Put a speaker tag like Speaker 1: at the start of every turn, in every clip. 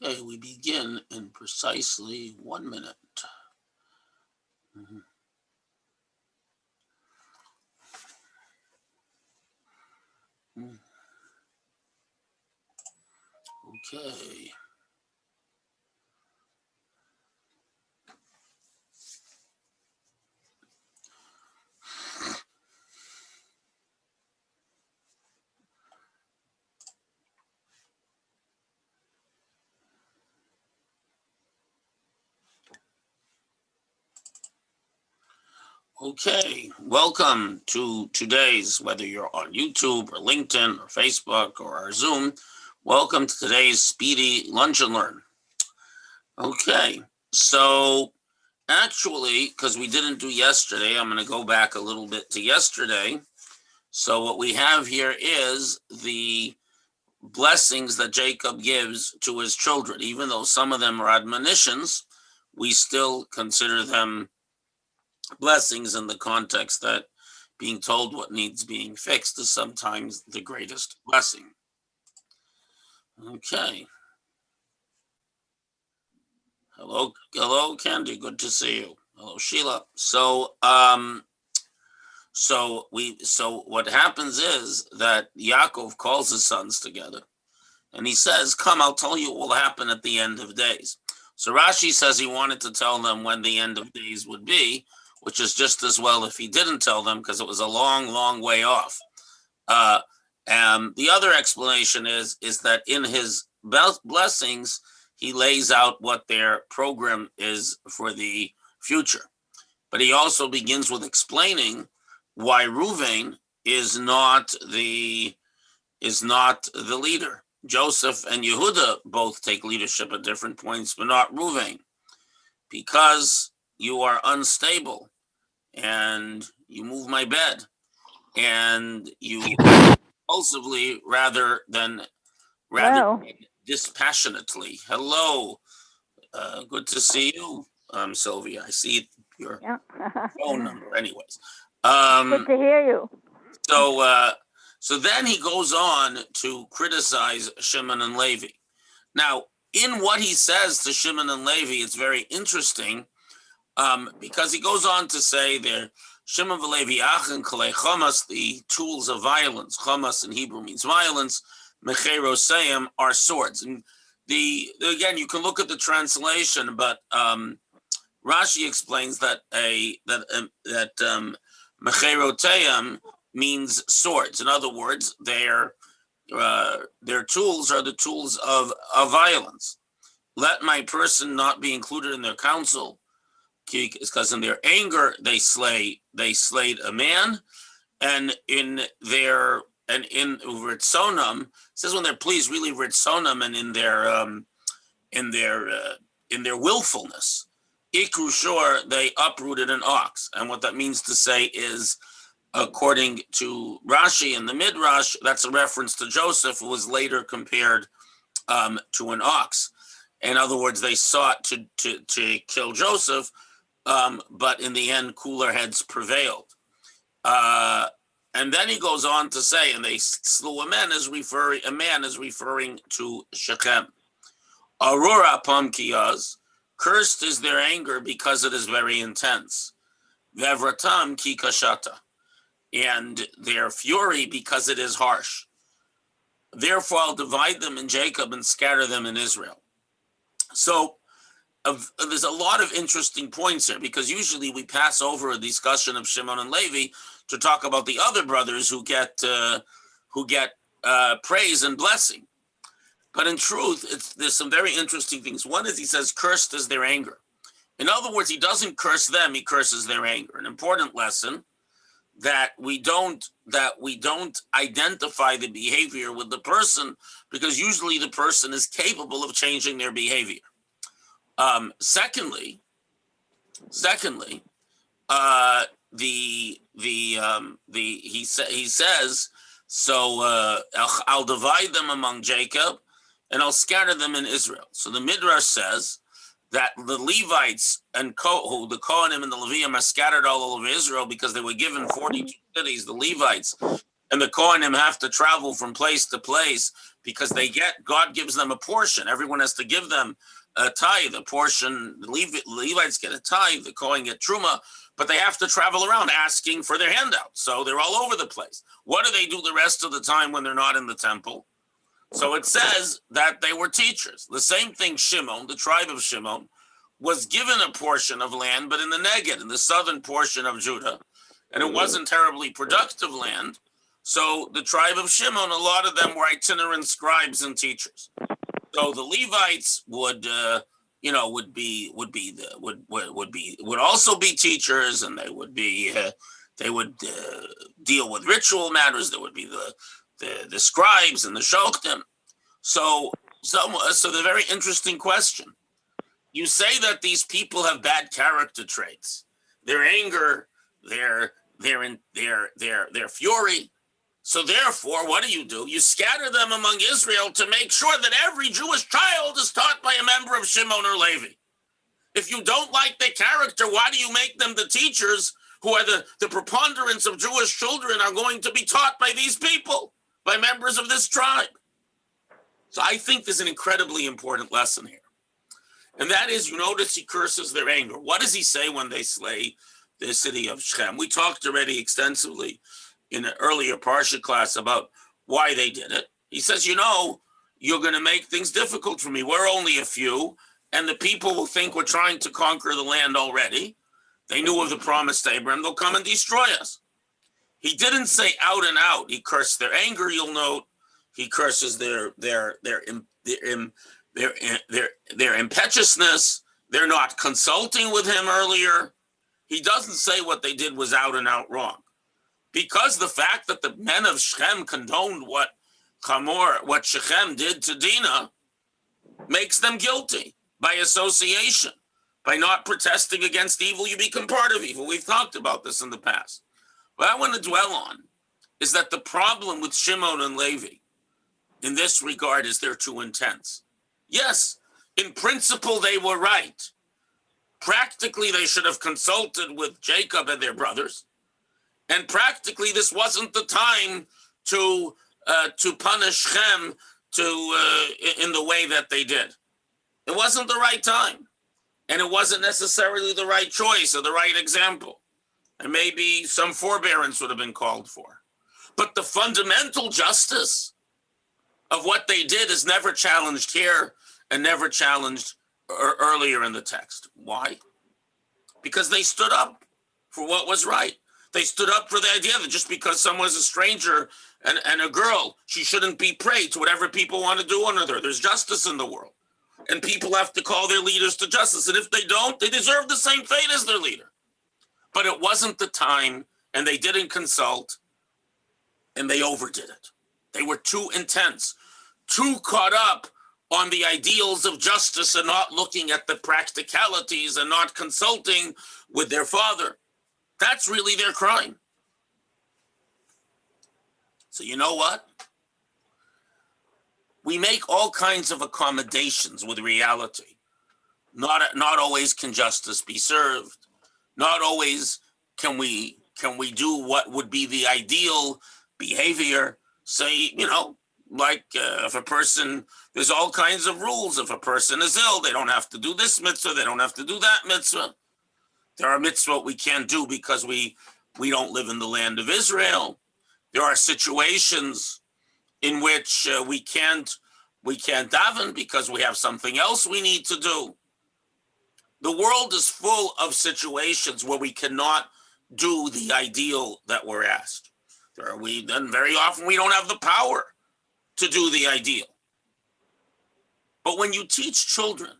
Speaker 1: Okay, we begin in precisely 1 minute. Mhm. Mm. Okay. Okay. Welcome to today's, whether you're on YouTube or LinkedIn or Facebook or our Zoom, welcome to today's Speedy Lunch and Learn. Okay. So, actually, because we didn't do yesterday, I'm going to go back a little bit to yesterday. So, what we have here is the blessings that Jacob gives to his children. Even though some of them are admonitions, we still consider them blessings in the context that being told what needs being fixed is sometimes the greatest blessing. Okay. Hello, Candy. Good to see you. Hello, Sheila. So what happens is that Yaakov calls his sons together and he says, "Come, I'll tell you what will happen at the end of days." So Rashi says he wanted to tell them when the end of days would be, which is just as well if he didn't tell them because it was a long, long way off. Uh, and the other explanation is that in his blessings, he lays out what their program is for the future. But he also begins with explaining why Ruvain is not the leader. Joseph and Yehuda both take leadership at different points, but not Ruvain, because you are unstable and you move my bed and you impulsively rather
Speaker 2: Hello.
Speaker 1: dispassionately. Hello, good to see you, Sylvia. I see your
Speaker 2: Yeah.
Speaker 1: phone number, anyways.
Speaker 2: It's good
Speaker 1: Um,
Speaker 2: to hear you.
Speaker 1: so, uh, so then he goes on to criticize Shimon and Levi. Now, in what he says to Shimon and Levi, it's very interesting because he goes on to say there, Shimon v'Levi achin kalei chamas, the tools of violence. Chamas in Hebrew means violence. Mecheroseim are swords. And again, you can look at the translation, but Rashi explains that mecheroteim means swords. In other words, their tools are the tools of violence. Let my person not be included in their council, because in their anger they slayed a man, and in Ritzonam, says when they're pleased, really Ritzonam, and in their uh, in their willfulness, Ikru Shor, they uprooted an ox, and what that means to say is, according to Rashi and the Midrash, that's a reference to Joseph, who was later compared to an ox. In other words, they sought to kill Joseph, but in the end, cooler heads prevailed. Uh, and then he goes on to say, and they slew a man is referring to Shechem. Aurora Pamkiyaz, cursed is their anger because it is very intense. Vevratam ki kashata, and their fury because it is harsh. Therefore, I'll divide them in Jacob and scatter them in Israel. So there's a lot of interesting points here because usually we pass over a discussion of Shimon and Levi to talk about the other brothers who get praise and blessing. But in truth, there's some very interesting things. One is he says, "Cursed is their anger." In other words, he doesn't curse them; he curses their anger. An important lesson that we don't identify the behavior with the person because usually the person is capable of changing their behavior. Secondly, uh, he says, so I'll divide them among Jacob and I'll scatter them in Israel. So the Midrash says that the Levites and the Kohanim and the Levium are scattered all over Israel because they were given 42 cities. The Levites And the Kohanim have to travel from place to place because God gives them a portion. Everyone has to give them a tithe, a portion. The Levites get a tithe, the Kohen get truma, but they have to travel around asking for their handout. So they're all over the place. What do they do the rest of the time when they're not in the temple? So it says that they were teachers. The same thing Shimon, the tribe of Shimon, was given a portion of land, but in the Neged, in the southern portion of Judah, and it wasn't terribly productive land. So the tribe of Shimon, a lot of them were itinerant scribes and teachers. So the Levites would also be teachers, and they would deal with ritual matters. There would be the scribes and the shoftim. So the very interesting question. You say that these people have bad character traits. Their anger, their fury. So therefore, what do? You scatter them among Israel to make sure that every Jewish child is taught by a member of Shimon or Levi. If you don't like their character, why do you make them the teachers who are the preponderance of Jewish children are going to be taught by these people, by members of this tribe? So I think there's an incredibly important lesson here. And that is, you notice he curses their anger. What does he say when they slay the city of Shechem? We talked already extensively in an earlier Parsha class about why they did it. He says, you're going to make things difficult for me. We're only a few, and the people will think we're trying to conquer the land already. They knew of the promise to Abraham. They'll come and destroy us. He didn't say out and out. He cursed their anger, you'll note. He curses their impetuousness. They're not consulting with him earlier. He doesn't say what they did was out and out wrong. Because the fact that the men of Shechem condoned what Shechem did to Dinah makes them guilty by association. By not protesting against evil, you become part of evil. We've talked about this in the past. What I want to dwell on is that the problem with Shimon and Levi in this regard is they're too intense. Yes, in principle, they were right. Practically, they should have consulted with Jacob and their brothers. And practically, this wasn't the time to punish Shem in the way that they did. It wasn't the right time. And it wasn't necessarily the right choice or the right example. And maybe some forbearance would have been called for. But the fundamental justice of what they did is never challenged here and never challenged earlier in the text. Why? Because they stood up for what was right. They stood up for the idea that just because someone's a stranger and a girl, she shouldn't be prey to whatever people want to do under her. There's justice in the world. And people have to call their leaders to justice. And if they don't, they deserve the same fate as their leader. But it wasn't the time, and they didn't consult, and they overdid it. They were too intense, too caught up on the ideals of justice and not looking at the practicalities and not consulting with their father. That's really their crime. So you know what? We make all kinds of accommodations with reality. Not always can justice be served. Not always can we do what would be the ideal behavior. Say, if a person, there's all kinds of rules. If a person is ill, they don't have to do this mitzvah. They don't have to do that mitzvah. There are mitzvot we can't do because we don't live in the land of Israel. There are situations in which we can't daven because we have something else we need to do. The world is full of situations where we cannot do the ideal that we're asked. Then very often we don't have the power to do the ideal. But when you teach children,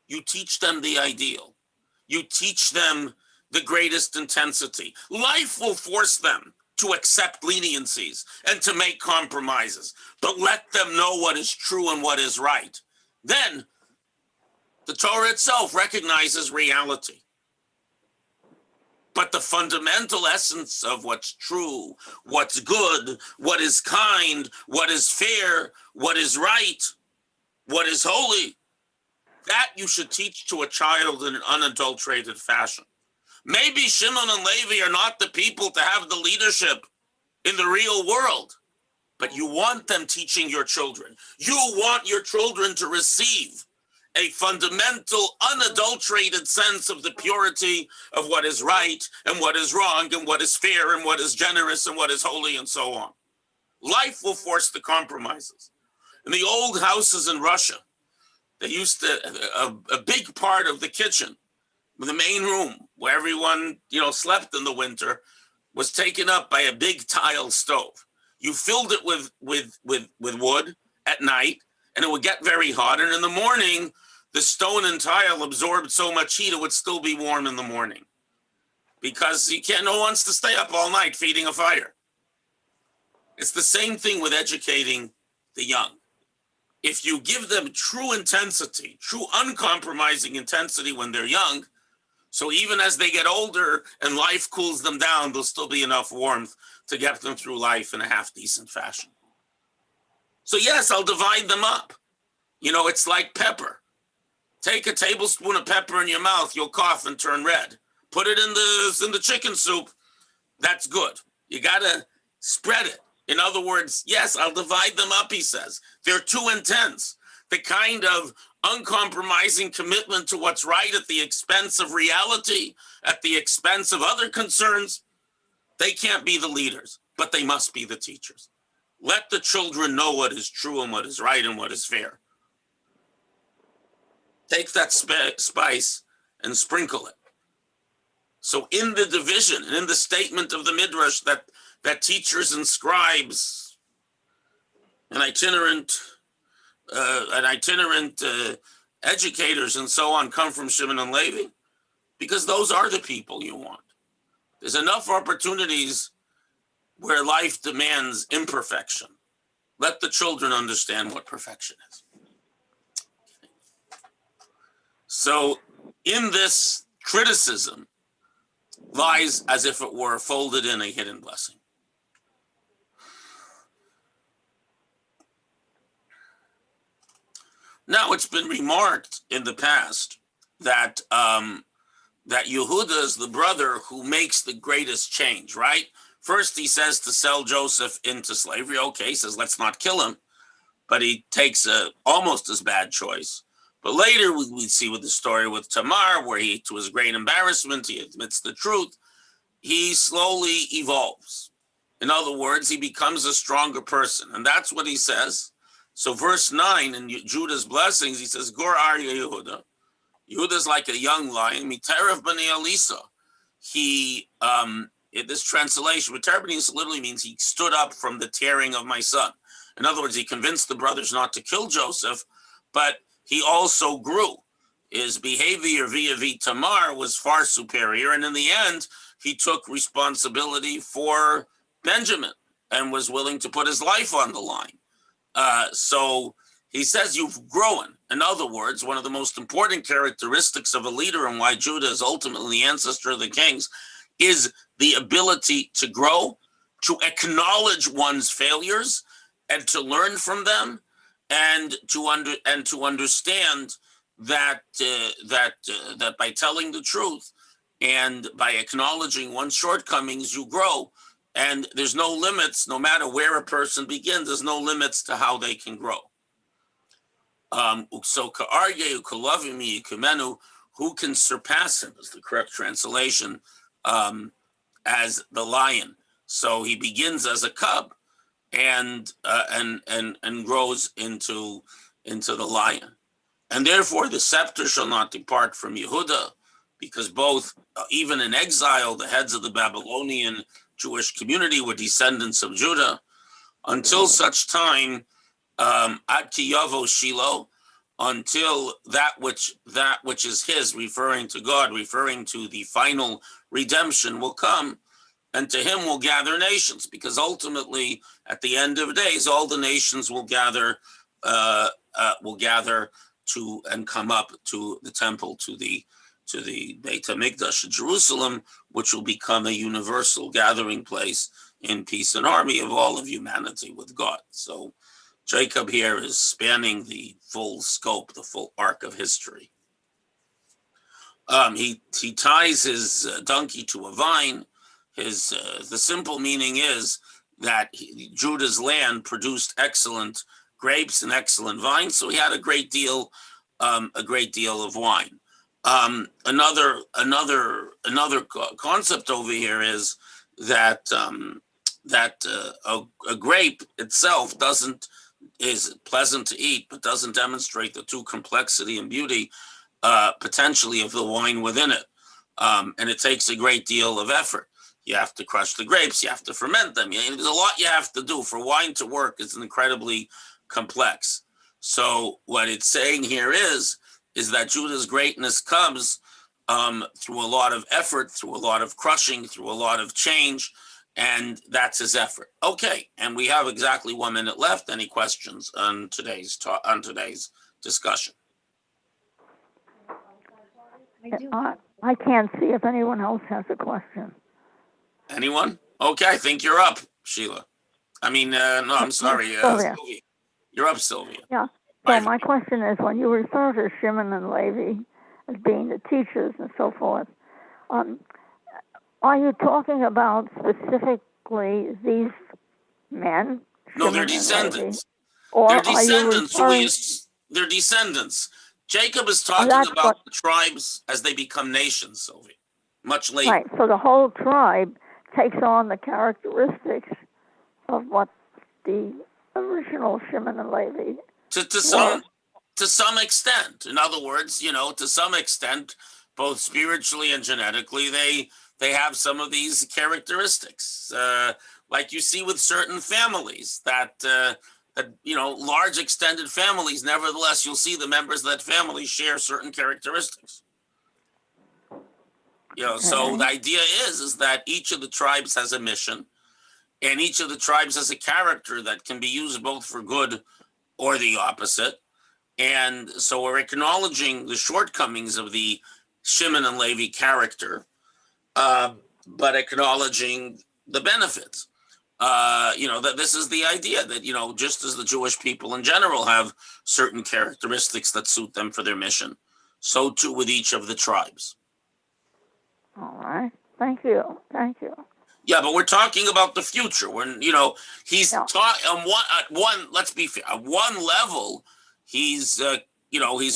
Speaker 1: you teach them the ideal. You teach them the greatest intensity. Life will force them to accept leniencies and to make compromises, but let them know what is true and what is right. Then the Torah itself recognizes reality. But the fundamental essence of what's true, what's good, what is kind, what is fair, what is right, what is holy, that you should teach to a child in an unadulterated fashion. Maybe Shimon and Levi are not the people to have the leadership in the real world, but you want them teaching your children. You want your children to receive a fundamental, unadulterated sense of the purity of what is right and what is wrong and what is fair and what is generous and what is holy and so on. Life will force the compromises. In the old houses in Russia, they used to, a big part of the kitchen, the main room where everyone, slept in the winter, was taken up by a big tile stove. You filled it with wood at night, and it would get very hot. And in the morning, the stone and tile absorbed so much heat it would still be warm in the morning, because no one wants to stay up all night feeding a fire. It's the same thing with educating the young. If you give them true intensity, true uncompromising intensity when they're young, so even as they get older and life cools them down, there'll still be enough warmth to get them through life in a half-decent fashion. So yes, I'll divide them up. It's like pepper. Take a tablespoon of pepper in your mouth, you'll cough and turn red. Put it in the chicken soup, that's good. You gotta spread it. In other words, yes, I'll divide them up, he says. They're too intense. The kind of uncompromising commitment to what's right at the expense of reality, at the expense of other concerns, they can't be the leaders, but they must be the teachers. Let the children know what is true and what is right and what is fair. Take that spice and sprinkle it. So in the division and in the statement of the Midrash that teachers and scribes and itinerant educators and so on come from Shimon and Levi, because those are the people you want. There's enough opportunities where life demands imperfection. Let the children understand what perfection is. So in this criticism lies, as if it were, folded in a hidden blessing. Now, it's been remarked in the past that that Yehuda is the brother who makes the greatest change, right? First, he says to sell Joseph into slavery. Okay, he says, let's not kill him. But he takes a almost as bad choice. But later, we see with the story with Tamar, where he, to his great embarrassment, he admits the truth. He slowly evolves. In other words, he becomes a stronger person. And that's what he says. So verse 9 in Judah's blessings, he says, Gur Arya Yehuda. Yehuda's like a young lion. Miterev b'nei Elisa. He, in this translation, Miterev b'nei Elisa literally means he stood up from the tearing of my son. In other words, he convinced the brothers not to kill Joseph, but he also grew. His behavior vis-a-vis Tamar was far superior. And in the end, he took responsibility for Benjamin and was willing to put his life on the line. So he says you've grown. In other words, one of the most important characteristics of a leader and why Judah is ultimately the ancestor of the kings is the ability to grow, to acknowledge one's failures and to learn from them, and to understand that that by telling the truth and by acknowledging one's shortcomings, you grow. And there's no limits, no matter where a person begins, there's no limits to how they can grow. So who can surpass him is the correct translation, as the lion. So he begins as a cub and grows into the lion. And therefore the scepter shall not depart from Yehuda, because both, even in exile, the heads of the Babylonian Jewish community were descendants of Judah, until such time, ad ki yavo Shiloh, until that which is his, referring to God, referring to the final redemption, will come, and to him will gather nations, because ultimately, at the end of days, all the nations will gather to and come up to the temple, to the Beit HaMikdash in Jerusalem, which will become a universal gathering place in peace and harmony of all of humanity with God. So Jacob here is spanning the full scope, the full arc of history. He ties his donkey to a vine. The simple meaning is Judah's land produced excellent grapes and excellent vines, so he had a great deal of wine. Another concept over here is that a grape itself is pleasant to eat, but doesn't demonstrate the true complexity and beauty potentially of the wine within it. And it takes a great deal of effort. You have to crush the grapes, you have to ferment them. There's a lot you have to do for wine to work. It's incredibly complex. So what it's saying here is that Judah's greatness comes through a lot of effort, through a lot of crushing, through a lot of change, and that's his effort. Okay, and we have exactly 1 minute left. Any questions on today's discussion?
Speaker 2: I can't see if anyone else has a question.
Speaker 1: Anyone? Okay, I think you're up, Sheila. I mean, no, I'm sorry,
Speaker 2: Sylvia.
Speaker 1: Sylvia. You're up, Sylvia.
Speaker 2: Yeah. So my question is, when you refer to Shimon and Levi as being the teachers and so forth, are you talking about specifically these men?
Speaker 1: No, they're descendants. They're descendants, Julius. They're descendants. Jacob is talking about the tribes as they become nations, Sylvia, much later.
Speaker 2: Right, so the whole tribe takes on the characteristics of what the original Shimon and Levi
Speaker 1: to some extent. In other words, to some extent, both spiritually and genetically, they have some of these characteristics, like you see with certain families that large extended families. Nevertheless, you'll see the members of that family share certain characteristics. So the idea is that each of the tribes has a mission, and each of the tribes has a character that can be used both for good or the opposite. And so we're acknowledging the shortcomings of the Shimon and Levi character, but acknowledging the benefits. That this is the idea that, just as the Jewish people in general have certain characteristics that suit them for their mission, so too with each of the tribes.
Speaker 2: All right. Thank you.
Speaker 1: Yeah, but we're talking about the future. When he's taught at one. Let's be fair. At one level, he's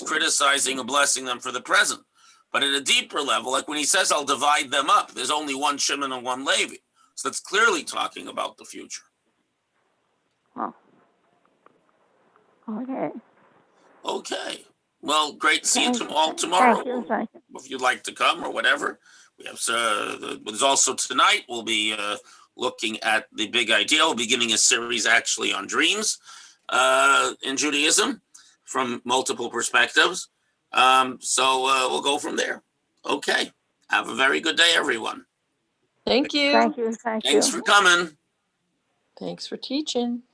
Speaker 1: criticizing and blessing them for the present. But at a deeper level, like when he says, "I'll divide them up," there's only one Shimon and one Levi, so that's clearly talking about the future.
Speaker 2: Oh. Okay.
Speaker 1: Okay. Well, great to see you all tomorrow.
Speaker 2: Thank you.
Speaker 1: If you'd like to come or whatever. We have. There's also tonight. We'll be looking at the big idea. We'll be beginning a series actually on dreams in Judaism from multiple perspectives. So we'll go from there. Okay. Have a very good day, everyone.
Speaker 3: Thank you.
Speaker 2: Thank you.
Speaker 1: Thanks for coming.
Speaker 3: Thanks for teaching.